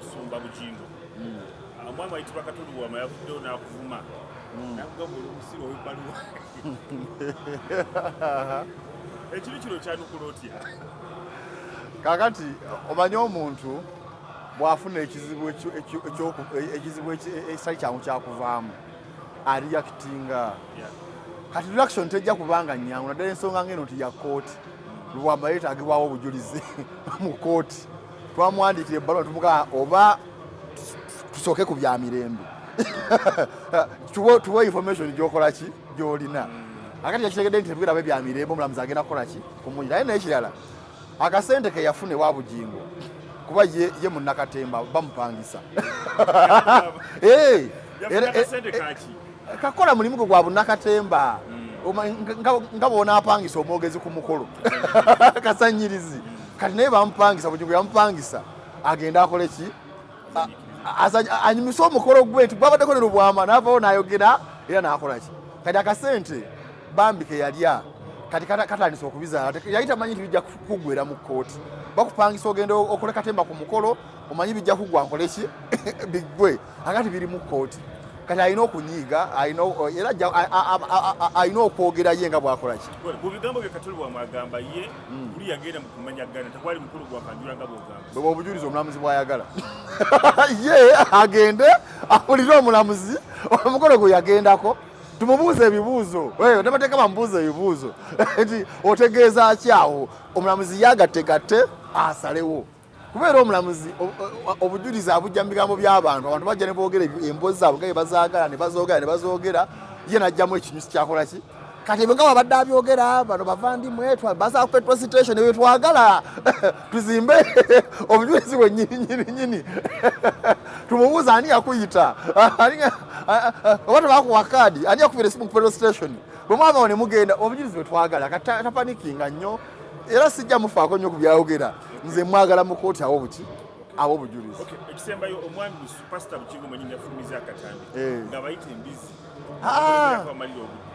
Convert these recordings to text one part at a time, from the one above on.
Musumba Bujingo. Amwama yitibwa Katuluwa mayavuddeyo n'akuvuma. Nakugamba omusiro w'ebbaluwa. Ekibi kino kyanukula otya? Kakati omanyi omuntu bw'afuna ekizibu ekitali kyangu kyakuvaamu aliyakitinga. Kati reaction tejja kubanga nnyangu naddala ensonga ng'eno nti ya kkooti lwamba yeetaagibwawo obujulizi mu kkooti. Twamuwandiikira ebbaluwa tumugaa oba tusooke ku bya mirembe tuwe information gy'okola ki gy'olina. Akati yakitegedde nti tebigenda bya mirembe omulamuzi agenda kukola ki kumuyita. Naye n'ekirala akasente ke yafuna ewa Bujingo kuba ye munnakatemba bamupangisa. Kakola mulimu gwa bunnakatemba nga bw'onaapangisa omwogezi ku mukolo kasanyirizi. Kati naye bamupangisa, Bujingo yamupangisa agenda akole ki anyumisa omukolo gwe nti gwabaddeko lero bwama n'avaawo n'ayogera era n'akola ki. Kati akasente bambi ke yalya kati katandisa okubizaala yali tamanyi nti bijja kuggwera mu kkooti. Bakupangisa ogenda okole katemba ku mukolo omanyi bijja kuggwa nkole ki biggwe akati biri mu kkooti. Kati alina okunyiiga alina okwogera ye nga bw'akola ki. Mu bigambo bye Katuluwa mwagamba ye buli yagenda mu kumanyagana tekwali mukulu gwakanjula nga bw'ogamba. Bwe obujulizi omulamuzi bw'ayagala ye agende awulire omulamuzi omukolo gwe yagendako tumubuuze ebibuuzo. Temateeka bamubuuze ebibuuzo nti otegeeza ki awo. Omulamuzi yagategatte asalewo kubeera omulamuzi obujulizi abujja mu bigambo by'abantu. Abantu bajja ne boogera emboozi zaabwe nga bye bazaagala ne bazoogera ye n'ajjamu ekinyusi kyakola ki. Kati nga babadde abyogera bano bavandimwe baza ku petrol station ebyo twagala tuzimbe obujulizi bwe nyini tumubuuze ani yakuyita oba tebakuwa kaadi ani yakubira esimu ku petrol station bwe mwava ne mugenda obujulizi bwe twagala kati tapanikinga nnyo era sijja mufaako nnyo ku byayogera nze mwagala mu kkooti awo buki awo obujulizi. Ekisembayo omwami Pastor Bujingo mwennyini yafumiza akatambi nga bayita embizi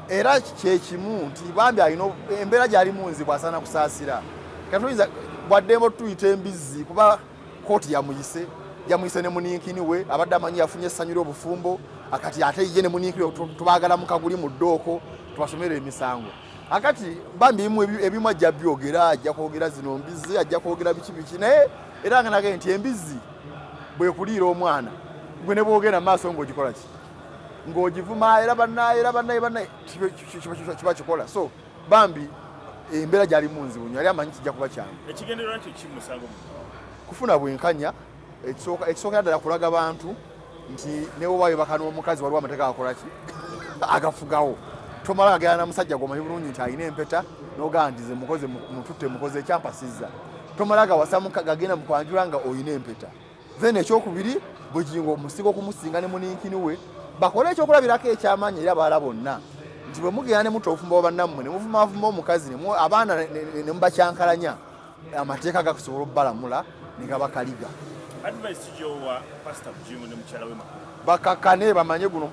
era kyekimu nti bambi alina embeera gy'alimu nzi bw'asaana kusaasira. Katuyinza bwaddembo tuyita embizi kuba kkooti yamuyise ne muninkini we abadde amanyi yafunye essanyu ly'obufumbo akati ate ye ne muninkini we tubaagala mu kaguli mu ddooko tubasomera emisango. Akati bambi ebimu ajja byogera ajja kwogera zino mbizi ajja kwogera biki naye era nga nage nti embizi bwe kuliira omwana gwe ne bwogenda mu maaso ng'ogikola ki ng'ogivuma era bannaye kiba kikola. So bambi embeera gy'alimu nzibu nnyo yali amanyi kijja kuba kyangu. Ekigendererwa kyo ki musango kufuna bwenkanya ekisooka ddala kulaga bantu nti newobayo bakana omukazi waliwo amateeka akola ki agafugawo. Tomala agenda na musajja gwomanyi bulungi nti alina empeta n'ogandize mukoze mututte mukoze ekyampasizza. Tomala gawasa gagenda mu kwanjula nga oyina empeta. Then ekyokubiri Bujingo omusigo okumusinga ne muninkini we bakole ekyokulabirako ekyamaanyi era abaala bonna nti bwe mugenda ne mutta obufumbo bannammwe ne muvumavuma omukazi abaana ne mubakyankalanya amateeka gakusobola obbalamula ne gabakaliga. Advice gy'owa Pastor Bujingo ne mukyala we Makulu bakakane bamanye guno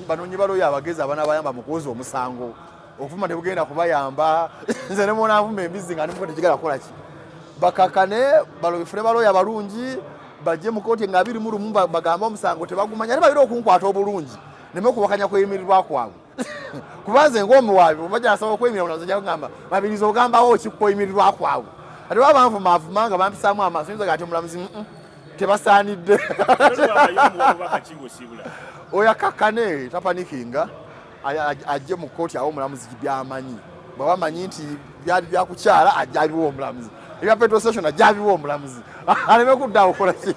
banoonyi baloyo abagezi abaana bayamba mu kuwoza omusango okuvuma tebugenda kubayamba nze ne mwona avuma embizi nga nemuko tekigala kukola ki. Bakakane balofune baloyo abalungi bajje mu kkooti nga 21 bagamba omusango tebagumanya tebalina okunkwata obulungi neme okubakanya kweyimirirwa kwabwe kubanze ng'omuwaabi bajja nasaba okweyimirira munazo ajja kugamba babiriza ogambawo ki kweyimirirwa kwabwe ate baba banvuma nga bampisaamu amaaso nyiza gati omulamuzi tebasaanidde oyo akakane tapanikinga ajje mu kkooti awo omulamuzi byamanyi bw'aba amanyi nti byali byakukyala ajja abiwa omulamuzi ebya petrol station ajja abiwa omulamuzi aleme kudda awo kola ki.